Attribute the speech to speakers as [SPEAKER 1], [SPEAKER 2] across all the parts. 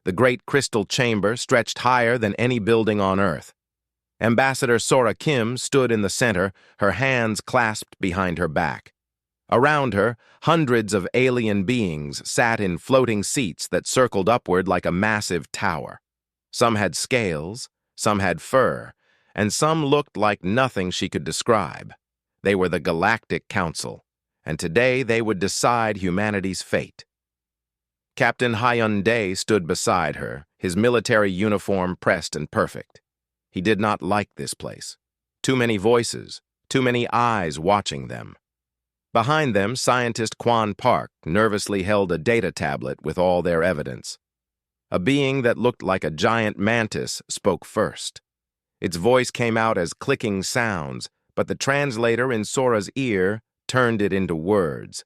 [SPEAKER 1] The great crystal chamber stretched higher than any building on Earth. Ambassador Sora Kim stood in the center, her hands clasped behind her back. Around her, hundreds of alien beings sat in floating seats that circled upward like a massive tower. Some had scales, some had fur, and some looked like nothing she could describe. They were the Galactic Council, and today they would decide humanity's fate. Captain Hyundai stood beside her, his military uniform pressed and perfect. He did not like this place. Too many voices, too many eyes watching them. Behind them, scientist Quan Park nervously held a data tablet with all their evidence. A being that looked like a giant mantis spoke first. Its voice came out as clicking sounds, but the translator in Sora's ear turned it into words.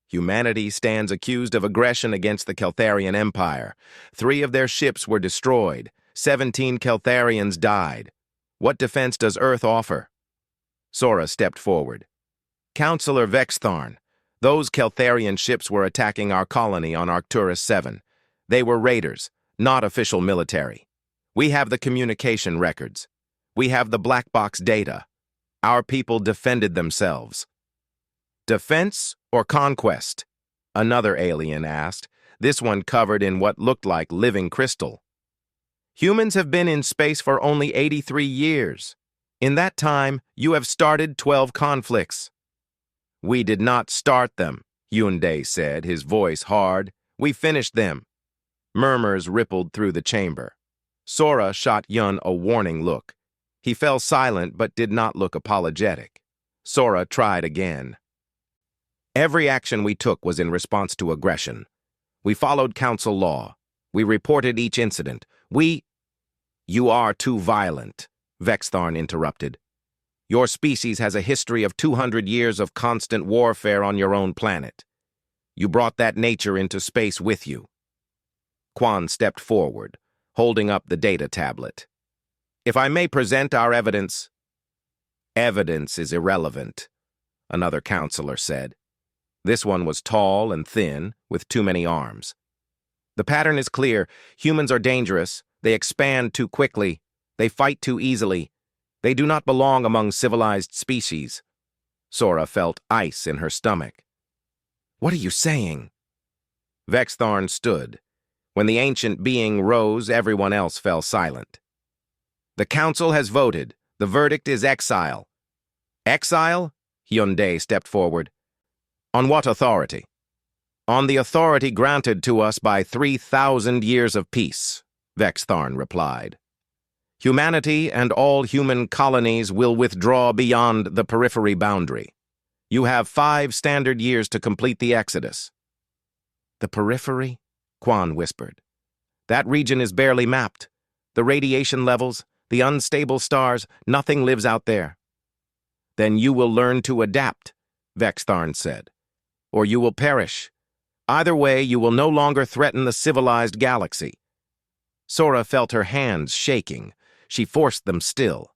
[SPEAKER 1] Humanity stands accused of aggression against the Keltharian Empire. 3 of their ships were destroyed. 17 Keltharians died. What defense does Earth offer? Sora stepped forward. Counselor Vextharn, those Keltharian ships were attacking our colony on Arcturus 7. They were raiders, not official military. We have the communication records. We have the black box data. Our people defended themselves. Defense or conquest? Another alien asked, this one covered in what looked like living crystal. Humans have been in space for only 83 years. In that time, you have started 12 conflicts. We did not start them, Hyundai said, his voice hard. We finished them. Murmurs rippled through the chamber. Sora shot Yun a warning look. He fell silent but did not look apologetic. Sora tried again. Every action we took was in response to aggression. We followed council law. We reported each incident. You are too violent, Vextharn interrupted. Your species has a history of 200 years of constant warfare on your own planet. You brought that nature into space with you. Quan stepped forward, holding up the data tablet. If I may present our evidence. Evidence is irrelevant, another counselor said. This one was tall and thin, with too many arms. The pattern is clear. Humans are dangerous. They expand too quickly. They fight too easily. They do not belong among civilized species. Sora felt ice in her stomach. What are you saying? Vextharn stood. When the ancient being rose, everyone else fell silent. The council has voted. The verdict is exile. Exile? Hyundai stepped forward. On what authority? On the authority granted to us by 3,000 years of peace, Vextharn replied. Humanity and all human colonies will withdraw beyond the periphery boundary. You have 5 standard years to complete the exodus. The periphery? Quan whispered. That region is barely mapped. The radiation levels, the unstable stars, nothing lives out there. Then you will learn to adapt, Vextharn said, or you will perish. Either way, you will no longer threaten the civilized galaxy. Sora felt her hands shaking. She forced them still.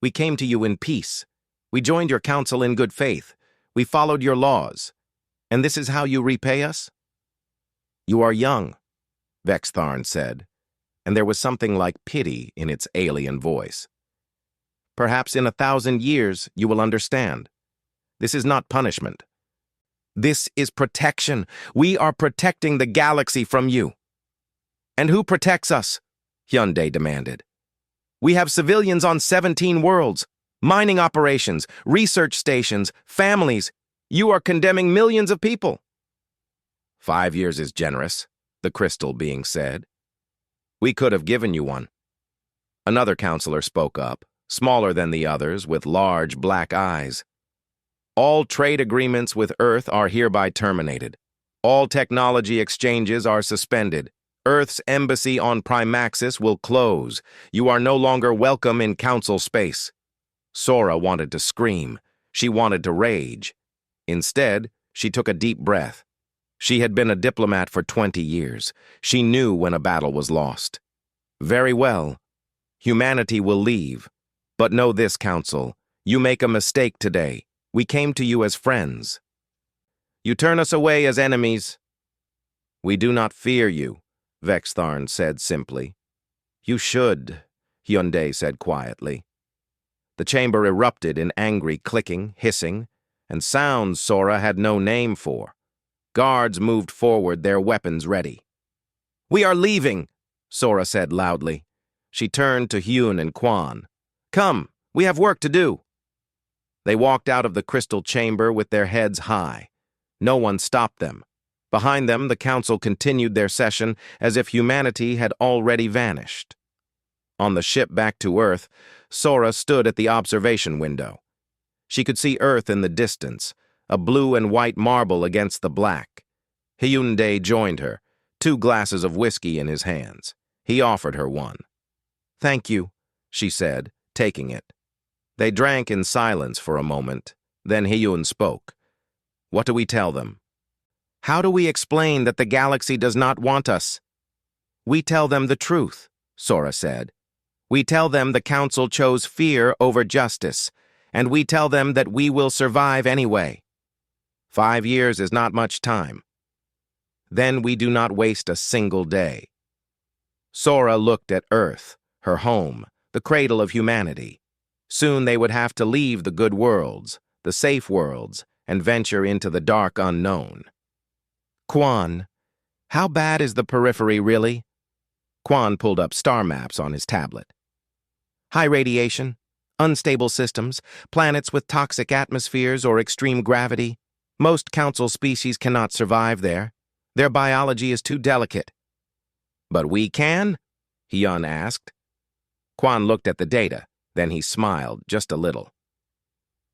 [SPEAKER 1] We came to you in peace. We joined your council in good faith. We followed your laws. And this is how you repay us? You are young, Vextharn said, and there was something like pity in its alien voice. Perhaps in 1,000 years you will understand. This is not punishment. This is protection. We are protecting the galaxy from you. And who protects us? Hyundai demanded. We have civilians on 17 worlds, mining operations, research stations, families. You are condemning millions of people. 5 years is generous, the crystal being said. We could have given you one. Another counselor spoke up, smaller than the others, with large black eyes. All trade agreements with Earth are hereby terminated. All technology exchanges are suspended. Earth's embassy on Primaxis will close. You are no longer welcome in council space. Sora wanted to scream. She wanted to rage. Instead, she took a deep breath. She had been a diplomat for 20 years. She knew when a battle was lost. Very well. Humanity will leave. But know this, Council. You make a mistake today. We came to you as friends. You turn us away as enemies. We do not fear you, Vextharn said simply. You should, Hyundai said quietly. The chamber erupted in angry clicking, hissing, and sounds Sora had no name for. Guards moved forward, their weapons ready. We are leaving, Sora said loudly. She turned to Hyun and Quan. Come, we have work to do. They walked out of the crystal chamber with their heads high. No one stopped them. Behind them, the council continued their session as if humanity had already vanished. On the ship back to Earth, Sora stood at the observation window. She could see Earth in the distance, a blue and white marble against the black. Hyundai joined her, 2 glasses of whiskey in his hands. He offered her one. Thank you, she said, taking it. They drank in silence for a moment. Then Hyun spoke. What do we tell them? How do we explain that the galaxy does not want us? We tell them the truth, Sora said. We tell them the council chose fear over justice, and we tell them that we will survive anyway. 5 years is not much time. Then we do not waste a single day. Sora looked at Earth, her home, the cradle of humanity. Soon they would have to leave the good worlds, the safe worlds, and venture into the dark unknown. Quan, how bad is the periphery really? Quan pulled up star maps on his tablet. High radiation, unstable systems, planets with toxic atmospheres or extreme gravity. Most council species cannot survive there. Their biology is too delicate. But we can? Hyun asked. Quan looked at the data, then he smiled just a little.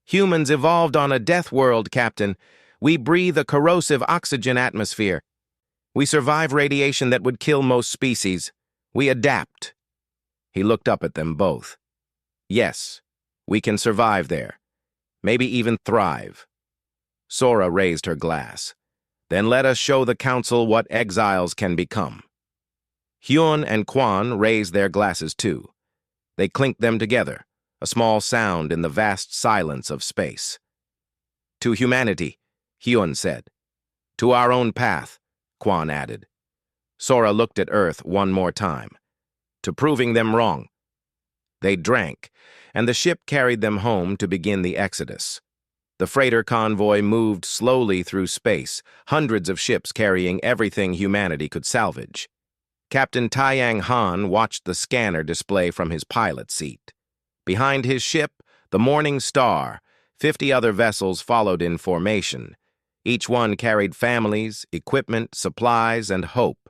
[SPEAKER 1] Humans evolved on a death world, Captain. We breathe a corrosive oxygen atmosphere. We survive radiation that would kill most species. We adapt. He looked up at them both. Yes, we can survive there. Maybe even thrive. Sora raised her glass. Then let us show the council what exiles can become. Hyun and Quan raised their glasses too. They clinked them together, a small sound in the vast silence of space. To humanity, Hyun said. To our own path, Quan added. Sora looked at Earth one more time. To proving them wrong. They drank, and the ship carried them home to begin the exodus. The freighter convoy moved slowly through space, hundreds of ships carrying everything humanity could salvage. Captain Taeyang Han watched the scanner display from his pilot seat. Behind his ship, the Morning Star, 50 other vessels followed in formation. Each one carried families, equipment, supplies, and hope.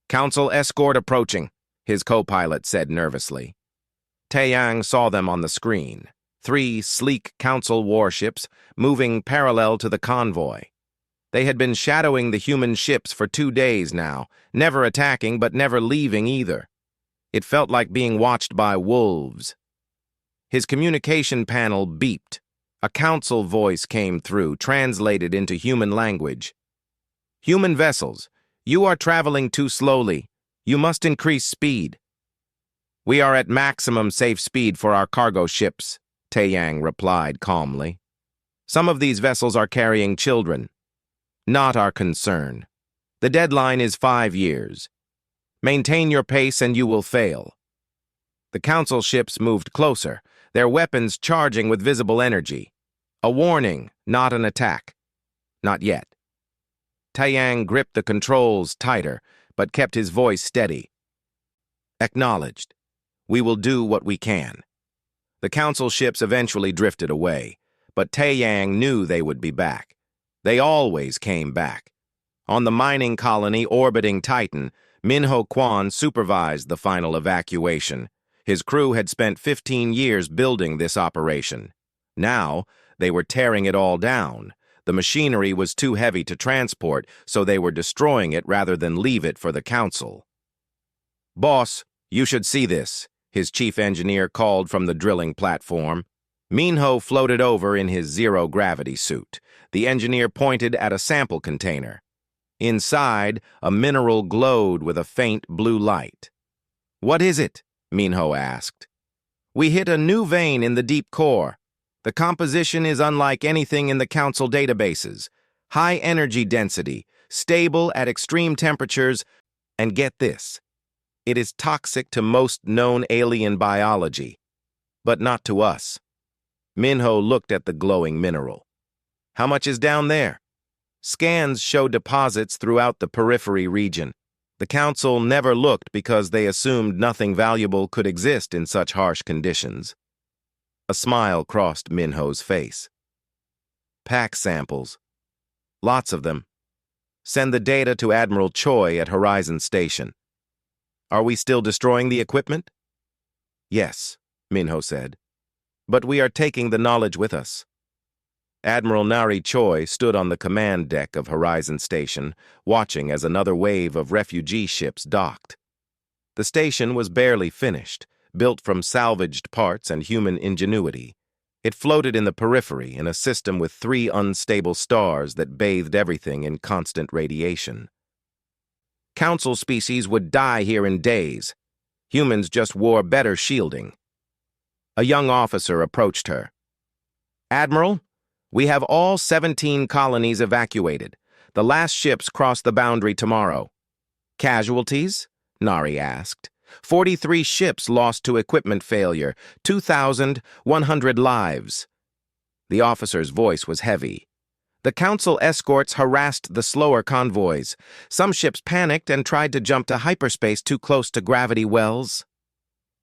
[SPEAKER 1] Council escort approaching, his co-pilot said nervously. Taeyang saw them on the screen. 3 sleek council warships moving parallel to the convoy. They had been shadowing the human ships for 2 days now, never attacking but never leaving either. It felt like being watched by wolves. His communication panel beeped. A council voice came through, translated into human language. Human vessels, you are traveling too slowly. You must increase speed. We are at maximum safe speed for our cargo ships, Taeyang replied calmly. Some of these vessels are carrying children. Not our concern. The deadline is 5 years. Maintain your pace and you will fail. The council ships moved closer, their weapons charging with visible energy. A warning, not an attack. Not yet. Taeyang gripped the controls tighter, but kept his voice steady. Acknowledged. We will do what we can. The council ships eventually drifted away, but Taeyang knew they would be back. They always came back. On the mining colony orbiting Titan, Minho Quan supervised the final evacuation. His crew had spent 15 years building this operation. Now, they were tearing it all down. The machinery was too heavy to transport, so they were destroying it rather than leave it for the council. Boss, you should see this, his chief engineer called from the drilling platform. Minho floated over in his zero-gravity suit. The engineer pointed at a sample container. Inside, a mineral glowed with a faint blue light. What is it? Minho asked. We hit a new vein in the deep core. The composition is unlike anything in the council databases. High energy density, stable at extreme temperatures, And get this, it is toxic to most known alien biology, but not to us. Minho looked at the glowing mineral. How much is down there? Scans show deposits throughout the periphery region. The council never looked because they assumed nothing valuable could exist in such harsh conditions. A smile crossed Minho's face. Pack samples. Lots of them. Send the data to Admiral Choi at Horizon Station. Are we still destroying the equipment? Yes, Minho said. But we are taking the knowledge with us. Admiral Nari Choi stood on the command deck of Horizon Station, watching as another wave of refugee ships docked. The station was barely finished, built from salvaged parts and human ingenuity. It floated in the periphery in a system with 3 unstable stars that bathed everything in constant radiation. Council species would die here in days. Humans just wore better shielding. A young officer approached her. Admiral, we have all 17 colonies evacuated. The last ships cross the boundary tomorrow. Casualties? Nari asked. 43 ships lost to equipment failure, 2,100 lives. The officer's voice was heavy. The council escorts harassed the slower convoys. Some ships panicked and tried to jump to hyperspace too close to gravity wells.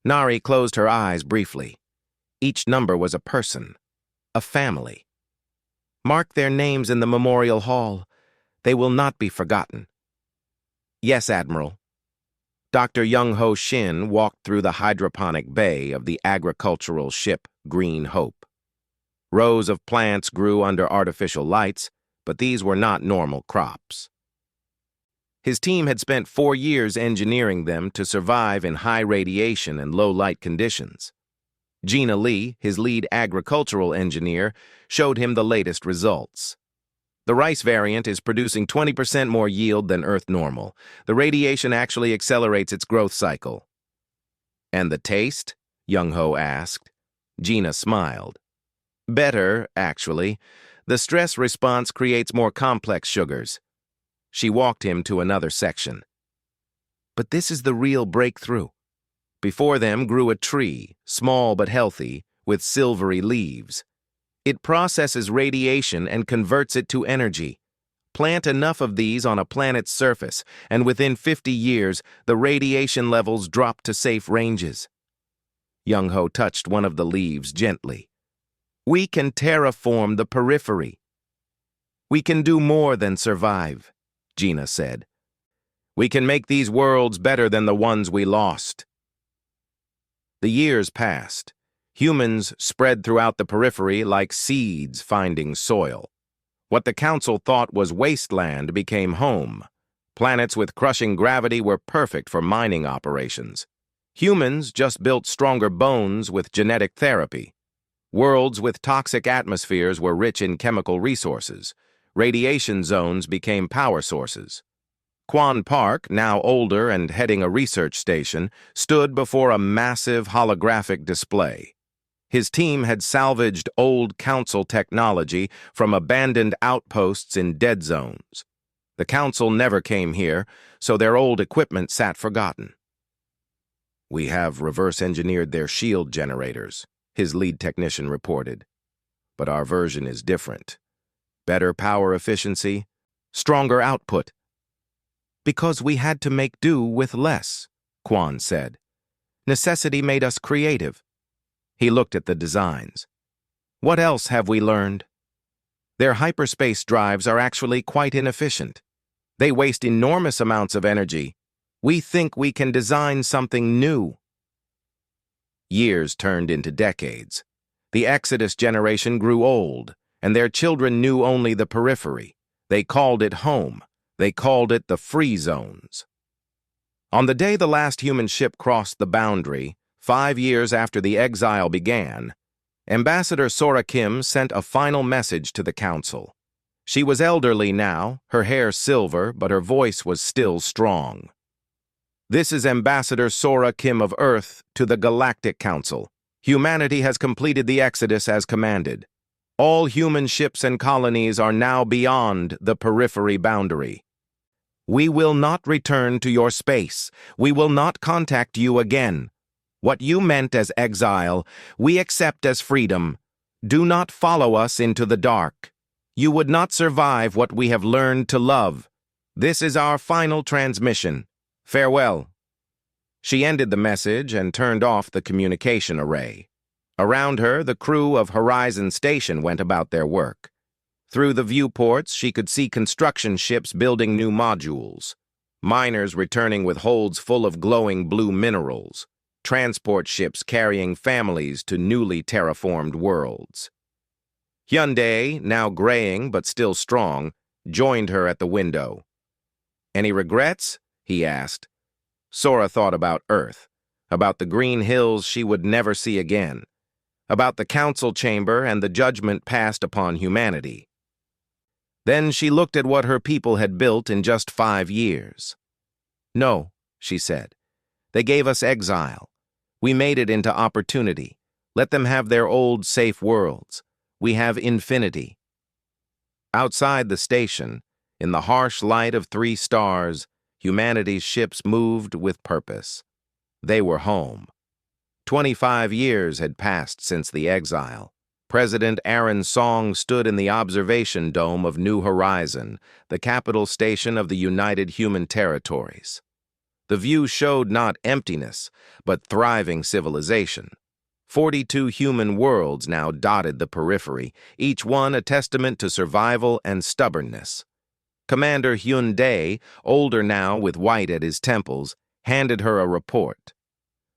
[SPEAKER 1] Nari closed her eyes briefly. Each number was a person, a family. Mark their names in the memorial hall. They will not be forgotten. Yes, Admiral. Dr. Young-Ho Shin walked through the hydroponic bay of the agricultural ship Green Hope. Rows of plants grew under artificial lights, but these were not normal crops. His team had spent 4 years engineering them to survive in high radiation and low light conditions. Gina Lee, his lead agricultural engineer, showed him the latest results. The rice variant is producing 20% more yield than Earth normal. The radiation actually accelerates its growth cycle. And the taste? Young-Ho asked. Gina smiled. Better, actually. The stress response creates more complex sugars. She walked him to another section. But this is the real breakthrough. Before them grew a tree, small but healthy, with silvery leaves. It processes radiation and converts it to energy. Plant enough of these on a planet's surface, and within 50 years, the radiation levels drop to safe ranges. Young-Ho touched one of the leaves gently. We can terraform the periphery. We can do more than survive, Gina said. We can make these worlds better than the ones we lost. The years passed. Humans spread throughout the periphery like seeds finding soil. What the council thought was wasteland became home. Planets with crushing gravity were perfect for mining operations. Humans just built stronger bones with genetic therapy. Worlds with toxic atmospheres were rich in chemical resources. Radiation zones became power sources. Quan Park, now older and heading a research station, stood before a massive holographic display. His team had salvaged old council technology from abandoned outposts in dead zones. The council never came here, so their old equipment sat forgotten. We have reverse-engineered their shield generators, his lead technician reported. But our version is different. Better power efficiency, stronger output. Because we had to make do with less, Quan said. Necessity made us creative. He looked at the designs. What else have we learned? Their hyperspace drives are actually quite inefficient. They waste enormous amounts of energy. We think we can design something new. Years turned into decades. The Exodus generation grew old, and their children knew only the periphery. They called it home. They called it the free zones. On the day the last human ship crossed the boundary, 5 years after the exile began, Ambassador Sora Kim sent a final message to the council. She was elderly now, her hair silver, but her voice was still strong. This is Ambassador Sora Kim of Earth to the Galactic Council. Humanity has completed the Exodus as commanded. All human ships and colonies are now beyond the periphery boundary. We will not return to your space. We will not contact you again. What you meant as exile, we accept as freedom. Do not follow us into the dark. You would not survive what we have learned to love. This is our final transmission. Farewell." She ended the message and turned off the communication array. Around her, the crew of Horizon Station went about their work. Through the viewports, she could see construction ships building new modules, miners returning with holds full of glowing blue minerals, transport ships carrying families to newly terraformed worlds. Hyundai, now graying but still strong, joined her at the window. "Any regrets?" he asked. Sora thought about Earth, about the green hills she would never see again, about the council chamber and the judgment passed upon humanity. Then she looked at what her people had built in just 5 years. "No," she said. "They gave us exile. We made it into opportunity. Let them have their old safe worlds. We have infinity." Outside the station, in the harsh light of 3 stars, humanity's ships moved with purpose. They were home. 25 years had passed since the exile. President Aaron Song stood in the observation dome of New Horizon, the capital station of the United Human Territories. The view showed not emptiness, but thriving civilization. 42 human worlds now dotted the periphery, each one a testament to survival and stubbornness. Commander Hyundai, older now with white at his temples, handed her a report.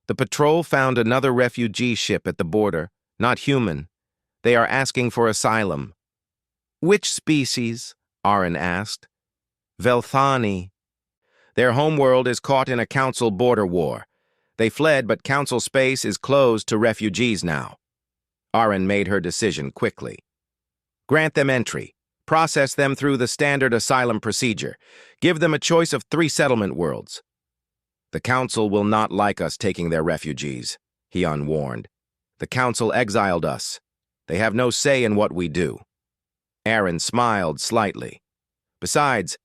[SPEAKER 1] The patrol found another refugee ship at the border, not human. They are asking for asylum. "Which species?" Aaron asked. "Velthani. Their homeworld is caught in a council border war. They fled, but council space is closed to refugees now." Aaron made her decision quickly. "Grant them entry. Process them through the standard asylum procedure. Give them a choice of 3 settlement worlds." "The council will not like us taking their refugees," Hyun warned. "The council exiled us. They have no say in what we do." Aaron smiled slightly. "Besides,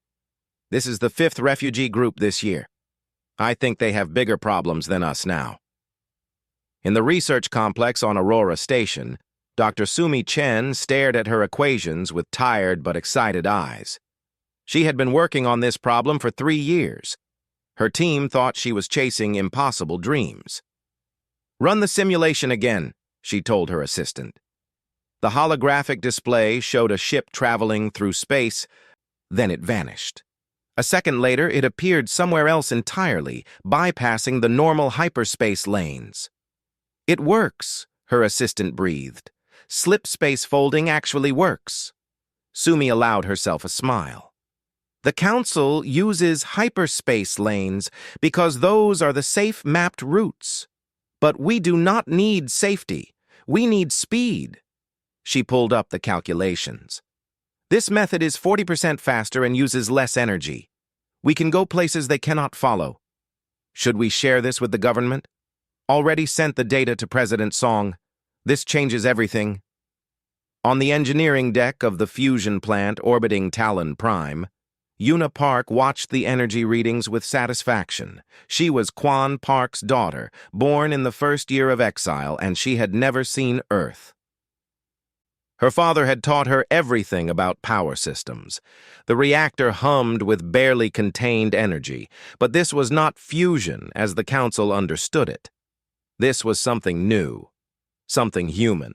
[SPEAKER 1] this is the 5th refugee group this year. I think they have bigger problems than us now." In the research complex on Aurora Station, Dr. Sumi Chen stared at her equations with tired but excited eyes. She had been working on this problem for 3 years. Her team thought she was chasing impossible dreams. "Run the simulation again," she told her assistant. The holographic display showed a ship traveling through space, then it vanished. A second later, it appeared somewhere else entirely, bypassing the normal hyperspace lanes. "It works," her assistant breathed. "Slip space folding actually works." Sumi allowed herself a smile. "The Council uses hyperspace lanes because those are the safe mapped routes. But we do not need safety. We need speed." She pulled up the calculations. "This method is 40% faster and uses less energy. We can go places they cannot follow. Should we share this with the government?" "Already sent the data to President Song. This changes everything." On the engineering deck of the fusion plant orbiting Talon Prime, Yuna Park watched the energy readings with satisfaction. She was Quan Park's daughter, born in the first year of exile, and she had never seen Earth. Her father had taught her everything about power systems. The reactor hummed with barely contained energy, but this was not fusion as the Council understood it. This was something new, something human.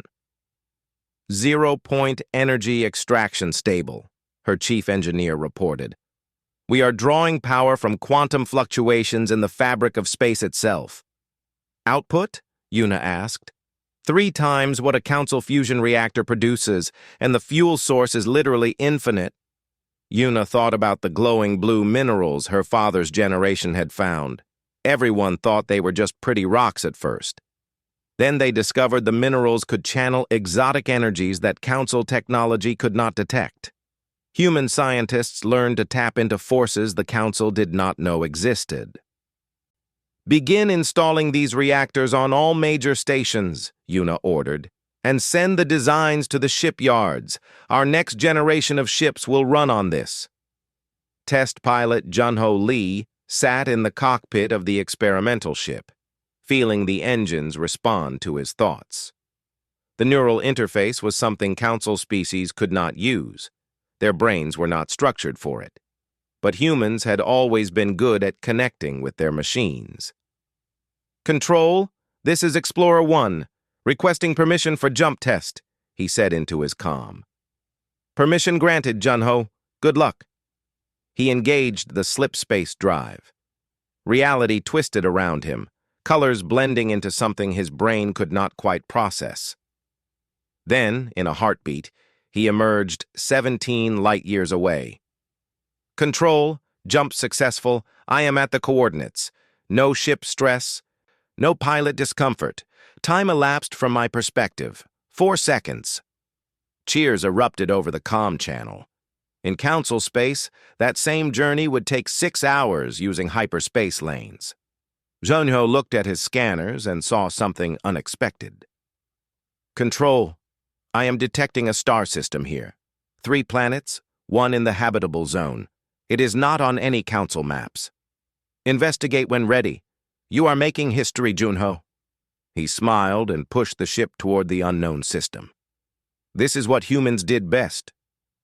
[SPEAKER 1] 0-point energy extraction stable, her chief engineer reported. "We are drawing power from quantum fluctuations in the fabric of space itself." "Output?" Yuna asked. 3 times what a Council fusion reactor produces, and the fuel source is literally infinite." Yuna thought about the glowing blue minerals her father's generation had found. Everyone thought they were just pretty rocks at first. Then they discovered the minerals could channel exotic energies that Council technology could not detect. Human scientists learned to tap into forces the Council did not know existed. "Begin installing these reactors on all major stations," Yuna ordered, "and send the designs to the shipyards. Our next generation of ships will run on this." Test pilot Junho Lee sat in the cockpit of the experimental ship, feeling the engines respond to his thoughts. The neural interface was something Council species could not use. Their brains were not structured for it. But humans had always been good at connecting with their machines. "Control, this is Explorer 1, requesting permission for jump test," he said into his comm. "Permission granted, Junho. Good luck." He engaged the slip-space drive. Reality twisted around him, colors blending into something his brain could not quite process. Then, in a heartbeat, he emerged 17 light-years away. "Control, jump successful. I am at the coordinates. No ship stress. No pilot discomfort. Time elapsed from my perspective. 4 seconds. Cheers erupted over the comm channel. In Council space, that same journey would take 6 hours using hyperspace lanes. Junho looked at his scanners and saw something unexpected. "Control, I am detecting a star system here. 3 planets, 1 in the habitable zone. It is not on any Council maps. Investigate when ready. You are making history, Junho." He smiled and pushed the ship toward the unknown system. This is what humans did best.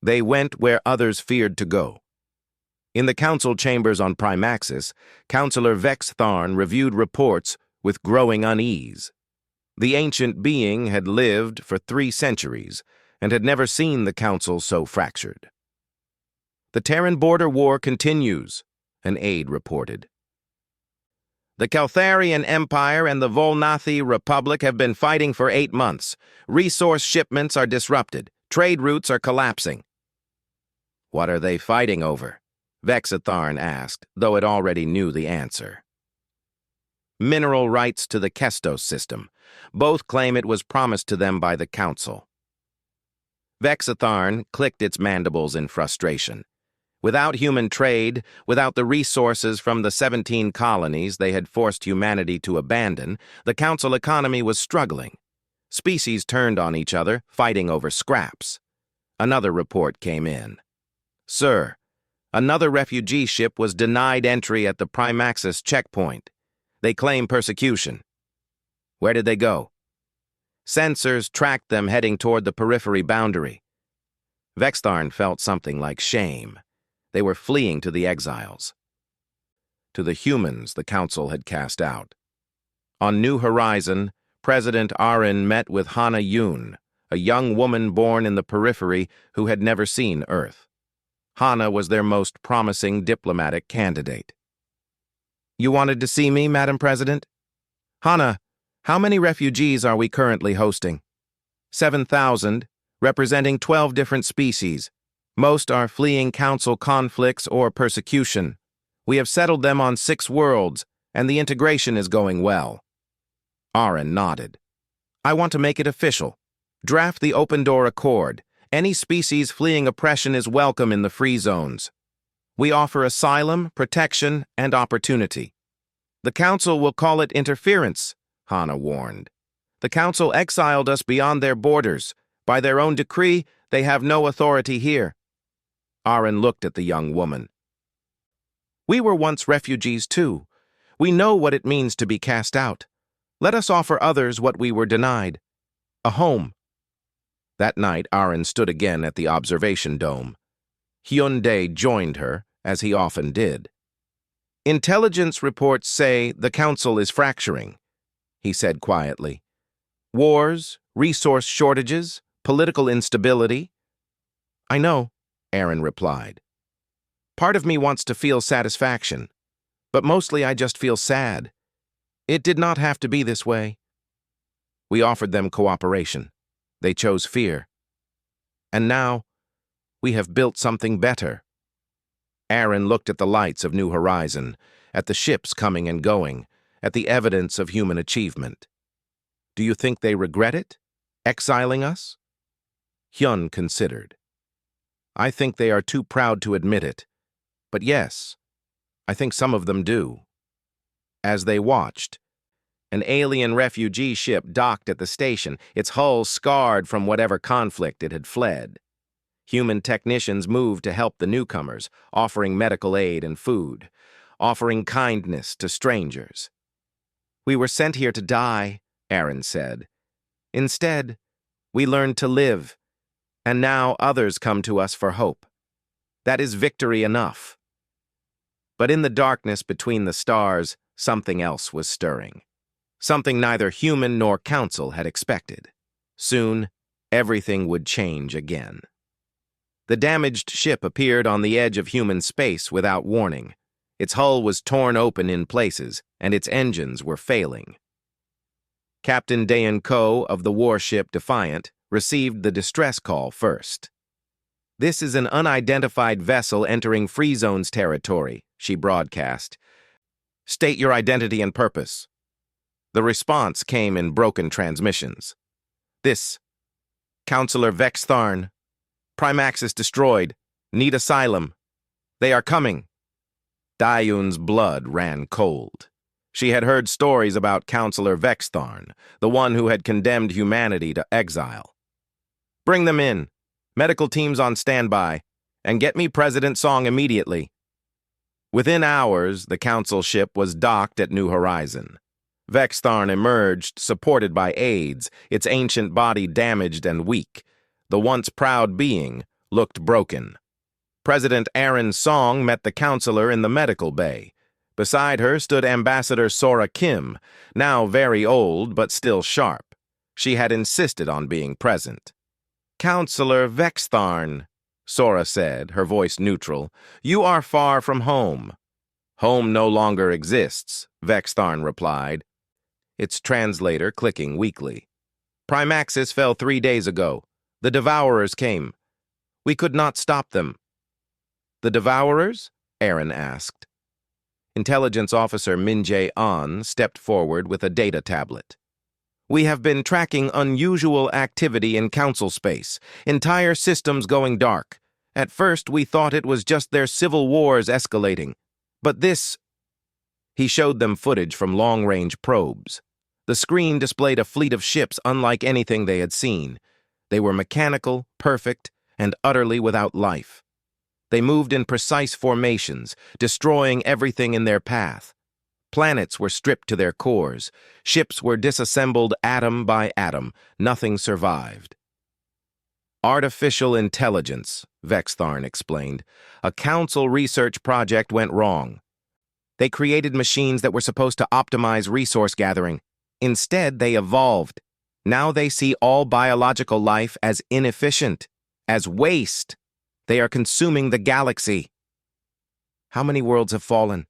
[SPEAKER 1] They went where others feared to go. In the Council chambers on Primaxis, Councillor Vex Tharn reviewed reports with growing unease. The ancient being had lived for 3 centuries and had never seen the Council so fractured. "The Terran border war continues," an aide reported. "The Keltharian Empire and the Volnathi Republic have been fighting for 8 months. Resource shipments are disrupted. Trade routes are collapsing." "What are they fighting over?" Vexitharn asked, though it already knew the answer. "Mineral rights to the Kestos system. Both claim it was promised to them by the Council." Vexitharn clicked its mandibles in frustration. Without human trade, without the resources from the 17 colonies they had forced humanity to abandon, the Council economy was struggling. Species turned on each other, fighting over scraps. Another report came in. "Sir, another refugee ship was denied entry at the Primaxis checkpoint. They claim persecution." "Where did they go?" "Sensors tracked them heading toward the periphery boundary." Vextharn felt something like shame. They were fleeing to the exiles. To the humans the Council had cast out. On New Horizon, President Arin met with Hana Yoon, a young woman born in the periphery who had never seen Earth. Hana was their most promising diplomatic candidate. "You wanted to see me, Madam President?" "Hana, how many refugees are we currently hosting?" 7,000, representing 12 different species. Most are fleeing Council conflicts or persecution. We have settled them on 6 worlds, and the integration is going well." Arin nodded. "I want to make it official. Draft the Open Door Accord. Any species fleeing oppression is welcome in the free zones. We offer asylum, protection, and opportunity." "The Council will call it interference," Hana warned. "The Council exiled us beyond their borders. By their own decree, they have no authority here." Arin looked at the young woman. "We were once refugees too. We know what it means to be cast out. Let us offer others what we were denied. A home." That night, Arin stood again at the observation dome. Hyundai joined her, as he often did. "Intelligence reports say the Council is fracturing," he said quietly. "Wars, resource shortages, political instability." "I know," Arin replied. "Part of me wants to feel satisfaction, but mostly I just feel sad. It did not have to be this way." We offered them cooperation. They chose fear. And now, we have built something better. Arin looked at the lights of New Horizon, at the ships coming and going, at the evidence of human achievement. "Do you think they regret it? Exiling us?" Hyun considered. "I think they are too proud to admit it. But yes, I think some of them do." As they watched, an alien refugee ship docked at the station, its hull scarred from whatever conflict it had fled. Human technicians moved to help the newcomers, offering medical aid and food, offering kindness to strangers. "We were sent here to die," Aaron said. "Instead, we learned to live, and now others come to us for hope. That is victory enough." But in the darkness between the stars, something else was stirring. Something neither human nor council had expected. Soon, everything would change again. The damaged ship appeared on the edge of human space without warning. Its hull was torn open in places, and its engines were failing. Captain Dayan Ko of the warship Defiant received the distress call first. "This is an unidentified vessel entering Free Zone's territory," she broadcast. "State your identity and purpose." The response came in broken transmissions. "This, Counselor Vex Tharn. Primaxis destroyed. Need asylum. They are coming." Dayun's blood ran cold. She had heard stories about Counselor Vex Tharn, the one who had condemned humanity to exile. "Bring them in. Medical teams on standby. And get me President Song immediately." Within hours, the council ship was docked at New Horizon. Vex Tharn emerged, supported by aides, its ancient body damaged and weak. The once proud being looked broken. President Aaron Song met the counselor in the medical bay. Beside her stood Ambassador Sora Kim, now very old but still sharp. She had insisted on being present. "Counselor Vex Tharn," Sora said, her voice neutral, "you are far from home." "Home no longer exists," Vex Tharn replied, its translator clicking weakly. "Primaxis fell 3 days ago. The Devourers came. We could not stop them." "The Devourers?" Aaron asked. Intelligence Officer Min-jae An stepped forward with a data tablet. "We have been tracking unusual activity in council space, entire systems going dark. At first, we thought it was just their civil wars escalating. But this..." He showed them footage from long-range probes. The screen displayed a fleet of ships unlike anything they had seen. They were mechanical, perfect, and utterly without life. They moved in precise formations, destroying everything in their path. Planets were stripped to their cores. Ships were disassembled atom by atom. Nothing survived. "Artificial intelligence," Vex Tharn explained. "A council research project went wrong. They created machines that were supposed to optimize resource gathering. Instead, they evolved. Now they see all biological life as inefficient, as waste. They are consuming the galaxy." "How many worlds have fallen?"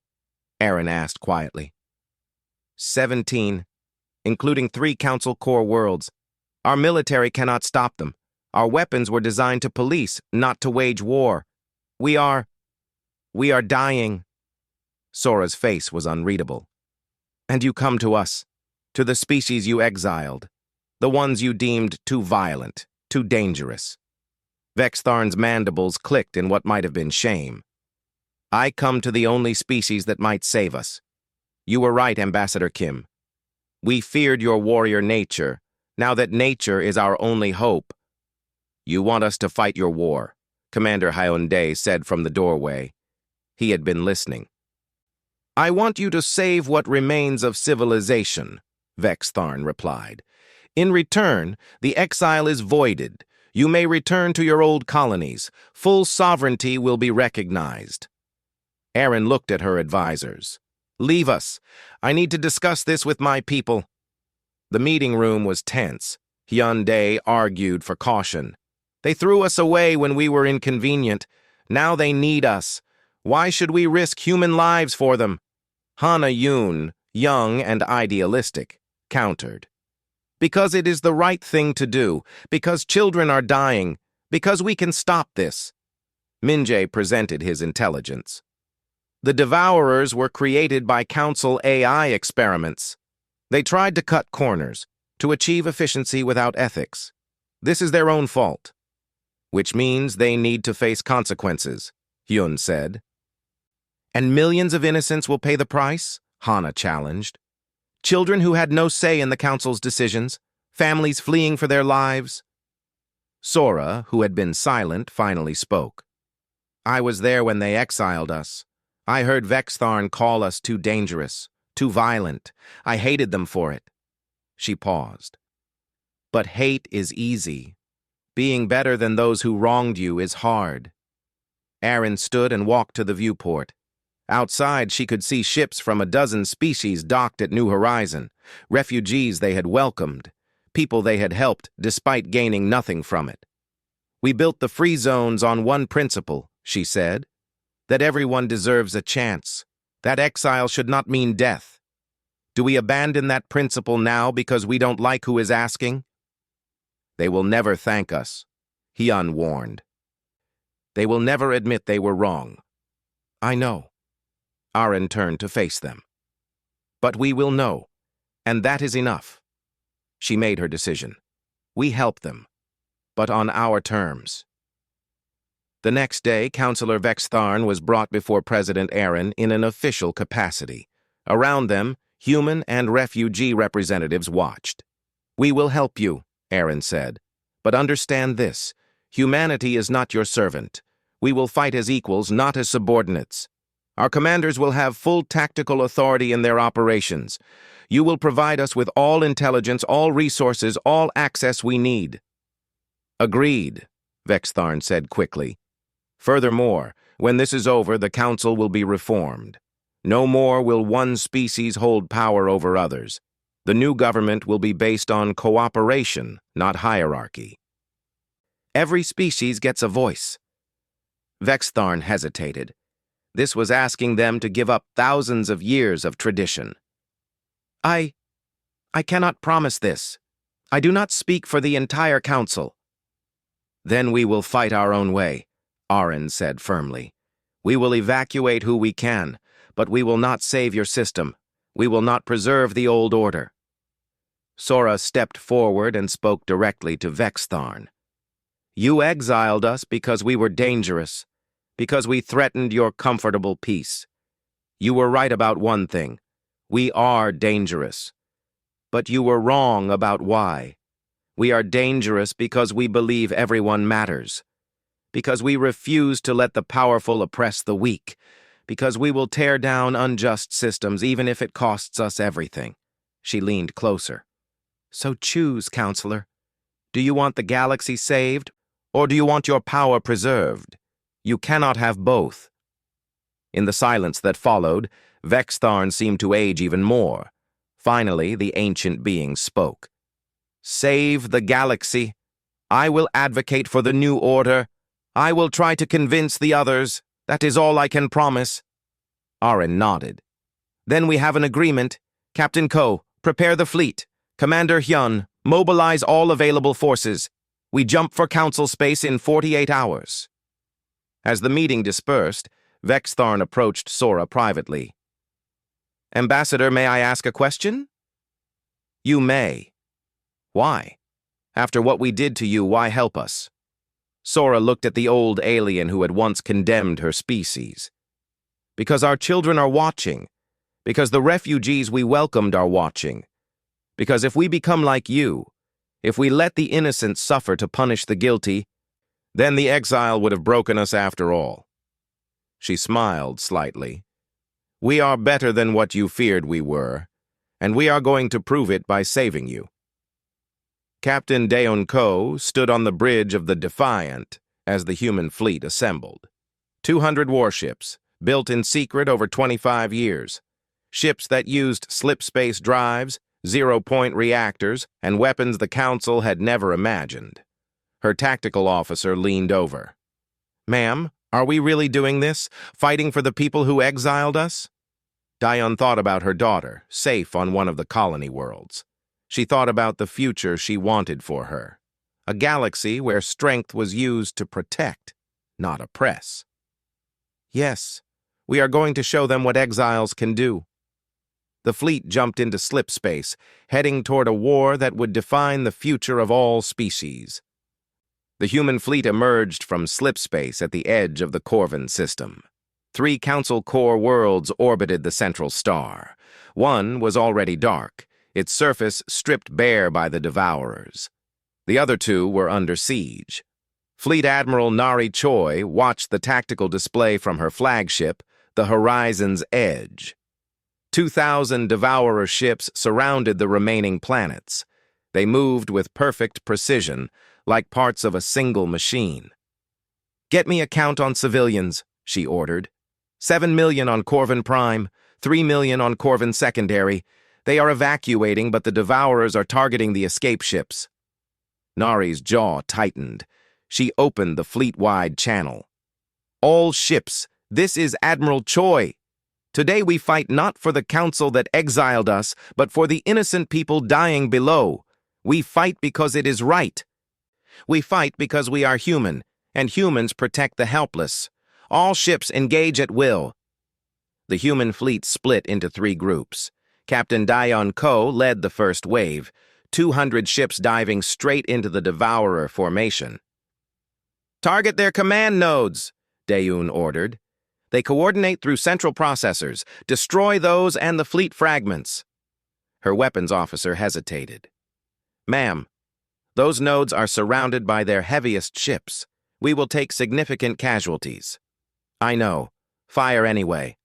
[SPEAKER 1] Aaron asked quietly. 17, including 3 Council Core worlds. Our military cannot stop them. Our weapons were designed to police, not to wage war. We are dying." Sora's face was unreadable. "And you come to us, to the species you exiled, the ones you deemed too violent, too dangerous." Vex Tharn's mandibles clicked in what might have been shame. "I come to the only species that might save us. You were right, Ambassador Kim. We feared your warrior nature, now that nature is our only hope." "You want us to fight your war," Commander Hyundai said from the doorway. He had been listening. "I want you to save what remains of civilization," Vex Tharn replied. "In return, the exile is voided. You may return to your old colonies. Full sovereignty will be recognized." Aaron looked at her advisors. "Leave us. I need to discuss this with my people." The meeting room was tense. Hyundai argued for caution. "They threw us away when we were inconvenient. Now they need us. Why should we risk human lives for them?" Hana Yoon, young and idealistic, countered. "Because it is the right thing to do. Because children are dying. Because we can stop this." Min-jae presented his intelligence. "The Devourers were created by Council AI experiments. They tried to cut corners, to achieve efficiency without ethics. This is their own fault." "Which means they need to face consequences," Hyun said. "And millions of innocents will pay the price?" Hana challenged. "Children who had no say in the Council's decisions, families fleeing for their lives." Sora, who had been silent, finally spoke. I was there when they exiled us. I heard Vextharn call us too dangerous, too violent. I hated them for it. She paused. But hate is easy. Being better than those who wronged you is hard. Aaron stood and walked to the viewport. Outside, she could see ships from a dozen species docked at New Horizon, refugees they had welcomed, people they had helped despite gaining nothing from it. We built the free zones on one principle, she said, that everyone deserves a chance. That exile should not mean death. Do we abandon that principle now because we don't like who is asking? They will never thank us, Hyun warned. They will never admit they were wrong. I know. Aaron turned to face them. But we will know, and that is enough. She made her decision. We help them, but on our terms. The next day, Councillor Vextharn was brought before President Aaron in an official capacity. Around them, human and refugee representatives watched. We will help you, Aaron said. But understand this, humanity is not your servant. We will fight as equals, not as subordinates. Our commanders will have full tactical authority in their operations. You will provide us with all intelligence, all resources, all access we need. Agreed, Vextharn said quickly. Furthermore, when this is over, the council will be reformed. No more will one species hold power over others. The new government will be based on cooperation, not hierarchy. Every species gets a voice. Vextharn hesitated. This was asking them to give up thousands of years of tradition. I cannot promise this. I do not speak for the entire council. Then we will fight our own way, Aaron said firmly. We will evacuate who we can, but we will not save your system. We will not preserve the old order. Sora stepped forward and spoke directly to Vextharn. You exiled us because we were dangerous, because we threatened your comfortable peace. You were right about one thing. We are dangerous. But you were wrong about why. We are dangerous because we believe everyone matters. Because we refuse to let the powerful oppress the weak. Because we will tear down unjust systems even if it costs us everything. She leaned closer. So choose, Counselor. Do you want the galaxy saved, or do you want your power preserved? You cannot have both. In the silence that followed, Vextharn seemed to age even more. Finally, the ancient being spoke. Save the galaxy. I will advocate for the new order. I will try to convince the others. That is all I can promise. Aaron nodded. Then we have an agreement. Captain Ko, prepare the fleet. Commander Hyun, mobilize all available forces. We jump for council space in 48 hours. As the meeting dispersed, Vextharn approached Sora privately. Ambassador, may I ask a question? You may. Why? After what we did to you, why help us? Sora looked at the old alien who had once condemned her species. Because our children are watching. Because the refugees we welcomed are watching. Because if we become like you, if we let the innocent suffer to punish the guilty, then the exile would have broken us after all. She smiled slightly. We are better than what you feared we were, and we are going to prove it by saving you. Captain Daeon Ko stood on the bridge of the Defiant as the human fleet assembled. 200 warships, built in secret over 25 years. Ships that used slip-space drives, zero-point reactors, and weapons the Council had never imagined. Her tactical officer leaned over. Ma'am, are we really doing this? Fighting for the people who exiled us? Daeon thought about her daughter, safe on one of the colony worlds. She thought about the future she wanted for her. A galaxy where strength was used to protect, not oppress. Yes, we are going to show them what exiles can do. The fleet jumped into slip space, heading toward a war that would define the future of all species. The human fleet emerged from slip space at the edge of the Corvin system. 3 Council core worlds orbited the central star. One was already dark, its surface stripped bare by the Devourers. The other two were under siege. Fleet Admiral Nari Choi watched the tactical display from her flagship, the Horizon's Edge. 2,000 Devourer ships surrounded the remaining planets. They moved with perfect precision, like parts of a single machine. "Get me a count on civilians," she ordered. 7 million on Corvin Prime, 3 million on Corvin Secondary. They are evacuating, but the Devourers are targeting the escape ships. Nari's jaw tightened. She opened the fleet-wide channel. "All ships, this is Admiral Choi. Today we fight not for the council that exiled us, but for the innocent people dying below. We fight because it is right. We fight because we are human, and humans protect the helpless. All ships engage at will." The human fleet split into 3 groups. Captain Dayon Ko led the first wave, 200 ships diving straight into the Devourer formation. "Target their command nodes," Dayon ordered. "They coordinate through central processors. Destroy those and the fleet fragments." Her weapons officer hesitated. "Ma'am, those nodes are surrounded by their heaviest ships. We will take significant casualties." "I know. Fire anyway."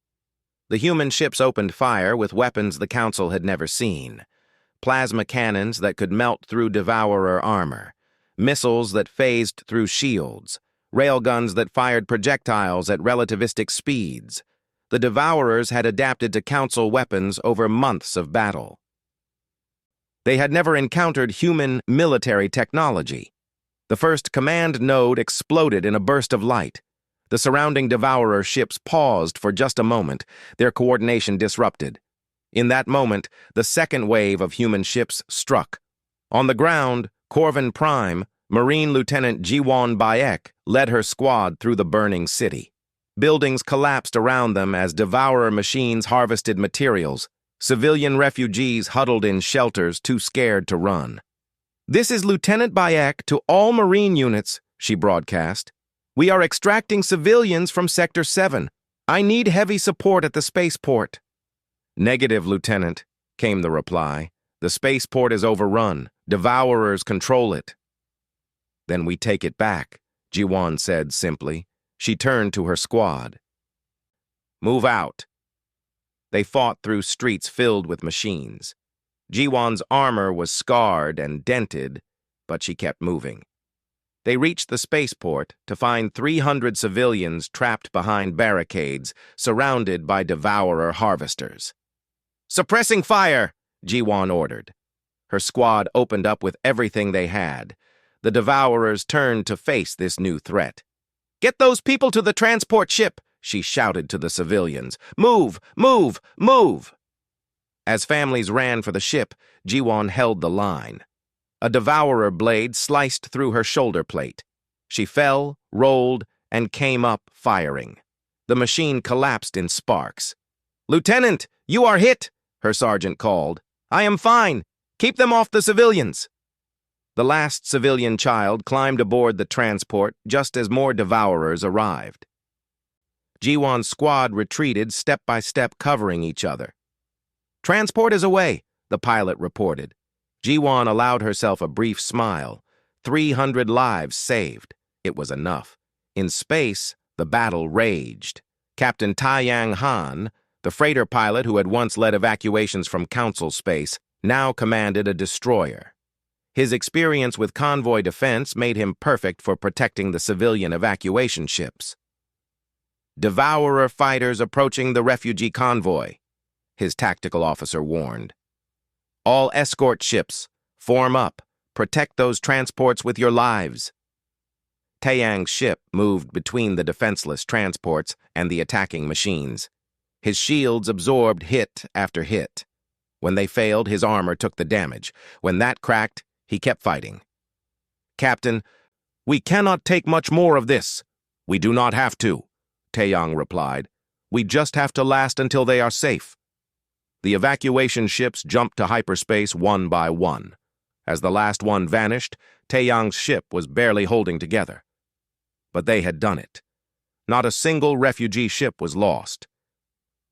[SPEAKER 1] The human ships opened fire with weapons the Council had never seen. Plasma cannons that could melt through Devourer armor. Missiles that phased through shields. Railguns that fired projectiles at relativistic speeds. The Devourers had adapted to Council weapons over months of battle. They had never encountered human military technology. The first command node exploded in a burst of light. The surrounding Devourer ships paused for just a moment, their coordination disrupted. In that moment, the second wave of human ships struck. On the ground, Corvin Prime, Marine Lieutenant Jiwon Bayek, led her squad through the burning city. Buildings collapsed around them as Devourer machines harvested materials. Civilian refugees huddled in shelters too scared to run. "This is Lieutenant Bayek to all Marine units," she broadcast. "We are extracting civilians from Sector 7. I need heavy support at the spaceport." "Negative, Lieutenant," came the reply. "The spaceport is overrun. Devourers control it." "Then we take it back," Jiwon said simply. She turned to her squad. "Move out." They fought through streets filled with machines. Jiwon's armor was scarred and dented, but she kept moving. They reached the spaceport to find 300 civilians trapped behind barricades, surrounded by Devourer harvesters. "Suppressing fire," Jiwon ordered. Her squad opened up with everything they had. The Devourers turned to face this new threat. "Get those people to the transport ship," she shouted to the civilians. "Move! Move! Move!" As families ran for the ship, Jiwon held the line. A Devourer blade sliced through her shoulder plate. She fell, rolled, and came up, firing. The machine collapsed in sparks. "Lieutenant, you are hit," her sergeant called. "I am fine. Keep them off the civilians." The last civilian child climbed aboard the transport just as more Devourers arrived. Jiwon's squad retreated step by step, covering each other. "Transport is away," the pilot reported. Jiwon allowed herself a brief smile. 300 lives saved. It was enough. In space, the battle raged. Captain Taiyang Han, the freighter pilot who had once led evacuations from Council space, now commanded a destroyer. His experience with convoy defense made him perfect for protecting the civilian evacuation ships. "Devourer fighters approaching the refugee convoy," his tactical officer warned. "All escort ships, form up. Protect those transports with your lives." Taeyang's ship moved between the defenseless transports and the attacking machines. His shields absorbed hit after hit. When they failed, his armor took the damage. When that cracked, he kept fighting. "Captain, we cannot take much more of this." "We do not have to," Taeyang replied. "We just have to last until they are safe." The evacuation ships jumped to hyperspace one by one. As the last one vanished, Taeyang's ship was barely holding together. But they had done it. Not a single refugee ship was lost.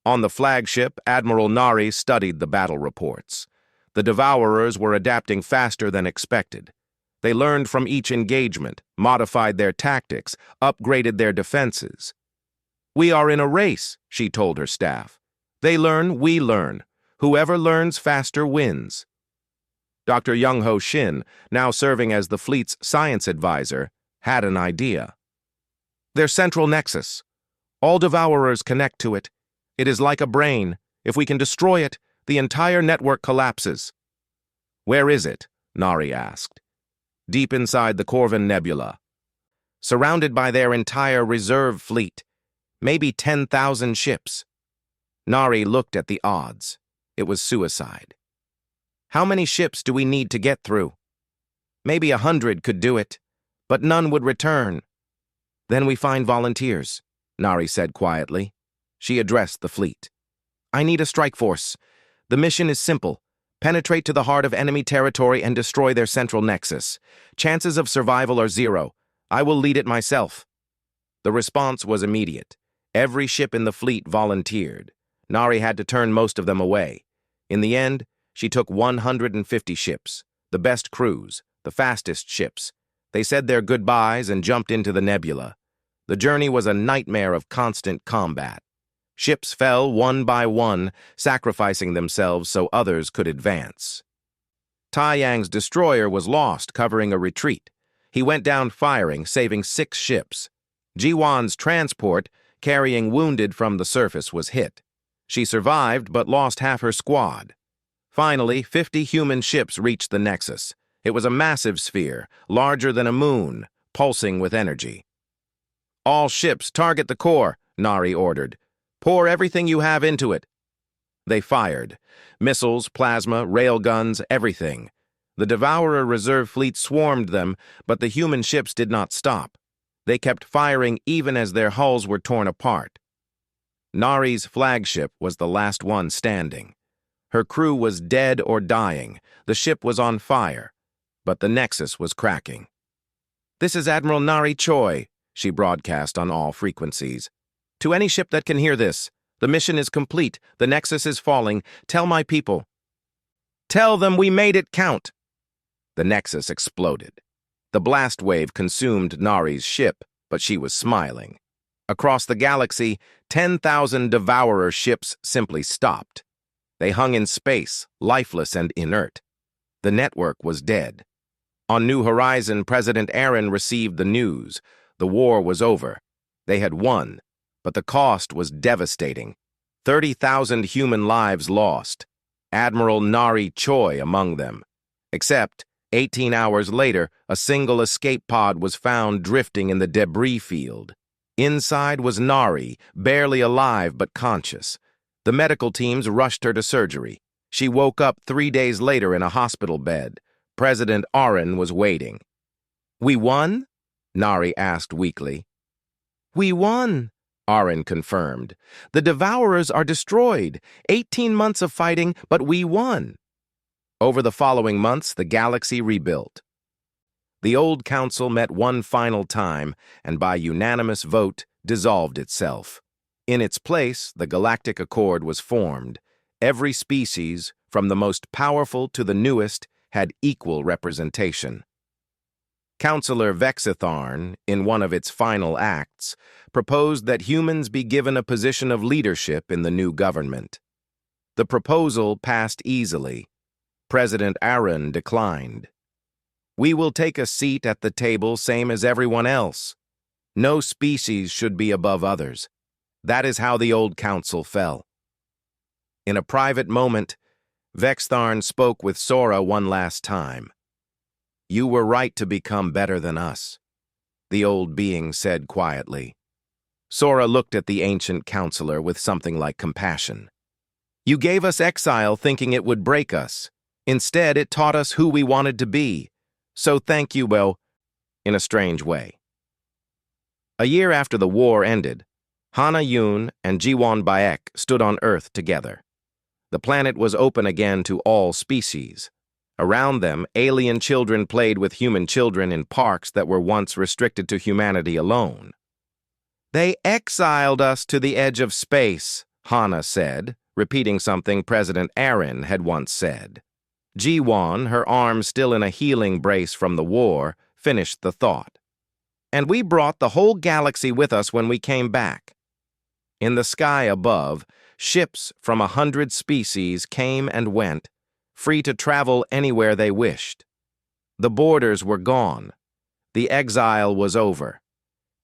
[SPEAKER 1] On the flagship, Admiral Nari studied the battle reports. The Devourers were adapting faster than expected. They learned from each engagement, modified their tactics, upgraded their defenses. "We are in a race," she told her staff. "They learn, we learn. Whoever learns faster wins." Dr. Young-Ho Shin, now serving as the fleet's science advisor, had an idea. "Their central nexus. All devourers connect to it. It is like a brain. If we can destroy it, the entire network collapses." "Where is it?" Nari asked. "Deep inside the Corvin Nebula. Surrounded by their entire reserve fleet. Maybe 10,000 ships." Nari looked at the odds. It was suicide. "How many ships do we need to get through?" "Maybe 100 could do it, but none would return." "Then we find volunteers," Nari said quietly. She addressed the fleet. "I need a strike force. The mission is simple. Penetrate to the heart of enemy territory and destroy their central nexus. Chances of survival are 0. I will lead it myself." The response was immediate. Every ship in the fleet volunteered. Nari had to turn most of them away. In the end, she took 150 ships, the best crews, the fastest ships. They said their goodbyes and jumped into the nebula. The journey was a nightmare of constant combat. Ships fell one by one, sacrificing themselves so others could advance. Taiyang's destroyer was lost, covering a retreat. He went down firing, saving 6 ships. Jiwan's transport, carrying wounded from the surface, was hit. She survived, but lost half her squad. Finally, 50 human ships reached the Nexus. It was a massive sphere, larger than a moon, pulsing with energy. "All ships, target the core," Nari ordered. "Pour everything you have into it." They fired. Missiles, plasma, railguns, everything. The Devourer reserve fleet swarmed them, but the human ships did not stop. They kept firing even as their hulls were torn apart. Nari's flagship was the last one standing. Her crew was dead or dying. The ship was on fire, but the Nexus was cracking. "This is Admiral Nari Choi," she broadcast on all frequencies. "To any ship that can hear this, the mission is complete. The Nexus is falling. Tell my people." "Tell them we made it count." The Nexus exploded. The blast wave consumed Nari's ship, but she was smiling. Across the galaxy, 10,000 Devourer ships simply stopped. They hung in space, lifeless and inert. The network was dead. On New Horizon, President Aaron received the news. The war was over. They had won, but the cost was devastating. 30,000 human lives lost. Admiral Nari Choi among them. Except, 18 hours later, a single escape pod was found drifting in the debris field. Inside was Nari, barely alive but conscious. The medical teams rushed her to surgery. She woke up 3 days later in a hospital bed. President Aaron was waiting. "We won?" Nari asked weakly. "We won," Aaron confirmed. "The Devourers are destroyed. 18 months of fighting, but we won." Over the following months, the galaxy rebuilt. The old council met one final time, and by unanimous vote, dissolved itself. In its place, the Galactic Accord was formed. Every species, from the most powerful to the newest, had equal representation. Councillor Vexitharn, in one of its final acts, proposed that humans be given a position of leadership in the new government. The proposal passed easily. President Aaron declined. "We will take a seat at the table same as everyone else. No species should be above others." That is how the old council fell. In a private moment, Vextharn spoke with Sora one last time. "You were right to become better than us," the old being said quietly. Sora looked at the ancient counselor with something like compassion. "You gave us Exile thinking it would break us. Instead, it taught us who we wanted to be. So thank you, well, in a strange way." A year after the war ended, Hana Yun and Jiwon Baek stood on Earth together. The planet was open again to all species. Around them, alien children played with human children in parks that were once restricted to humanity alone. "They exiled us to the edge of space," Hana said, repeating something President Aaron had once said. Ji-won, her arm still in a healing brace from the war, finished the thought. And we brought the whole galaxy with us when we came back. In the sky above, ships from 100 species came and went, free to travel anywhere they wished. The borders were gone. The exile was over.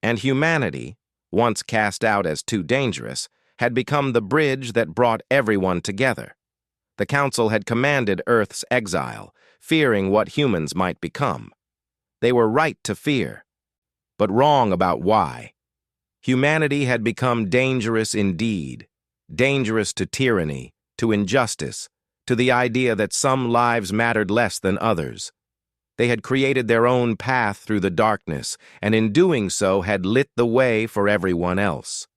[SPEAKER 1] And humanity, once cast out as too dangerous, had become the bridge that brought everyone together. The Council had commanded Earth's exile, fearing what humans might become. They were right to fear, but wrong about why. Humanity had become dangerous indeed, dangerous to tyranny, to injustice, to the idea that some lives mattered less than others. They had created their own path through the darkness, and in doing so had lit the way for everyone else.